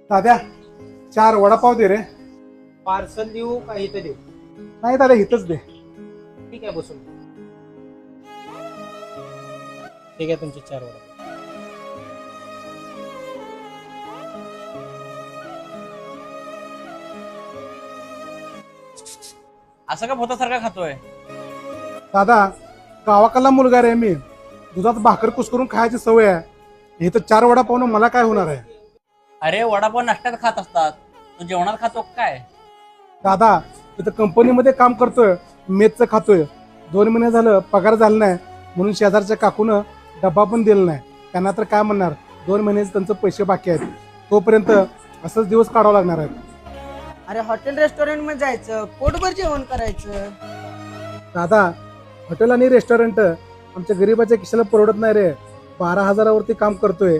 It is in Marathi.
दाद्या 4 वडापाव दे रे. पार्सल देऊ का इथं देऊ? नाही दादा इथंच दे. ठीक आहे बसून. ठीक आहे तुमचे 4 वडा. असं का भोतासारखा खातोय? दादा गावाकडला मुलगा रे मी. दुधात भाकर कुस्करून खायची सवय आहे. इथं 4 वडापाव मला काय होणार आहे? अरे वडापाव नाश्त्यात खात असतात, तू जेवणात खातो काय? दादा इथं कंपनीमध्ये काम करतोय, मेसचं खातोय. 2 महिने झालं पगार झाला नाही म्हणून शेजारच्या काकूनं डब्बा पण दिला नाही. त्यांना तर काय म्हणणार, 2 महिन्याचे त्यांचे पैसे बाकी आहेत. तोपर्यंत असंच दिवस काढावं लागणार आहेत. अरे हॉटेल रेस्टॉरंट मध्ये जायचं, पोटभर जेवण करायचं. दादा हॉटेल आणि रेस्टॉरंट आमच्या गरीबाच्या खिशाला परवडत नाही रे. 12,000वरती काम करतोय.